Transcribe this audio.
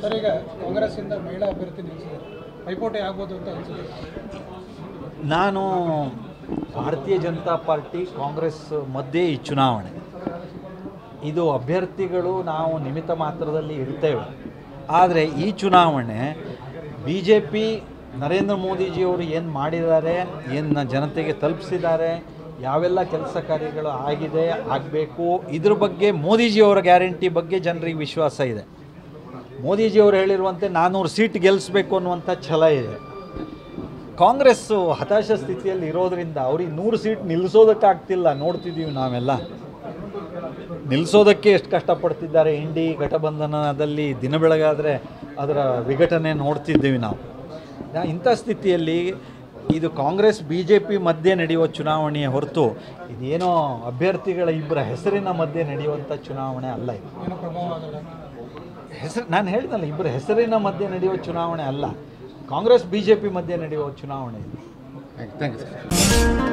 Sir, ಈಗ ಕಾಂಗ್ರೆಸ್ಸಿಂದ ಮಹಿಳಾ ಅಭ್ಯರ್ಥಿ ನಿಲ್ಲಿಸಿದ್ದಾರೆ, ಪೈಪೋಟಿ ಆಗ್ಬೋದು ಅಂತ ಅನಿಸುತ್ತೆ. ನಾನು ಭಾರತೀಯ ಜನತಾ ಪಾರ್ಟಿ ಕಾಂಗ್ರೆಸ್ ಮಧ್ಯೆ ಈ ಚುನಾವಣೆ, ಇದು ಅಭ್ಯರ್ಥಿಗಳು ನಾವು ನಿಮಿತ್ತ ಮಾತ್ರದಲ್ಲಿ ಇರ್ತೇವೆ. ಆದರೆ ಈ ಚುನಾವಣೆ BJP ನರೇಂದ್ರ ಮೋದಿಜಿಯವರು ಏನು ಮಾಡಿದ್ದಾರೆ, ಏನು ಜನತೆಗೆ ತಲುಪಿಸಿದ್ದಾರೆ, ಯಾವೆಲ್ಲ ಕೆಲಸ ಕಾರ್ಯಗಳು ಆಗಿದೆ, ಆಗಬೇಕು, ಇದ್ರ ಬಗ್ಗೆ ಮೋದಿಜಿಯವರ ಗ್ಯಾರಂಟಿ ಬಗ್ಗೆ ಜನರಿಗೆ ವಿಶ್ವಾಸ ಇದೆ. ಮೋದಿಜಿಯವರು ಹೇಳಿರುವಂತೆ 400 ಸೀಟ್ ಗೆಲ್ಲಿಸಬೇಕು ಅನ್ನುವಂಥ ಛಲ ಇದೆ. ಕಾಂಗ್ರೆಸ್ಸು ಹತಾಶ ಸ್ಥಿತಿಯಲ್ಲಿ ಇರೋದರಿಂದ ಅವ್ರಿಗೆ 100 ಸೀಟ್ ನಿಲ್ಲಿಸೋದಕ್ಕಾಗ್ತಿಲ್ಲ. ನೋಡ್ತಿದ್ದೀವಿ ನಾವೆಲ್ಲ, ನಿಲ್ಲಿಸೋದಕ್ಕೆ ಎಷ್ಟು ಕಷ್ಟಪಡ್ತಿದ್ದಾರೆ. ಇಂಡಿ ಘಟಬಂಧನದಲ್ಲಿ ದಿನ ಬೆಳಗಾದರೆ ಅದರ ವಿಘಟನೆ ನೋಡ್ತಿದ್ದೀವಿ ನಾವು. ಇಂಥ ಸ್ಥಿತಿಯಲ್ಲಿ ಇದು ಕಾಂಗ್ರೆಸ್ BJP ಮಧ್ಯೆ ನಡೆಯುವ ಚುನಾವಣೆಯ ಹೊರತು ಇದೇನೋ ಅಭ್ಯರ್ಥಿಗಳ ಇಬ್ಬರ ಹೆಸರಿನ ಮಧ್ಯೆ ನಡೆಯುವಂಥ ಚುನಾವಣೆ ಅಲ್ಲ. ಇದು ಹೆಸರು, ನಾನು ಹೇಳಿದಲ್ಲ, ಇಬ್ಬರ ಹೆಸರಿನ ಮಧ್ಯೆ ನಡೆಯುವ ಚುನಾವಣೆ ಅಲ್ಲ. ಕಾಂಗ್ರೆಸ್ BJP ಮಧ್ಯೆ ನಡೆಯುವ ಚುನಾವಣೆ ಇದು. Thank you sir.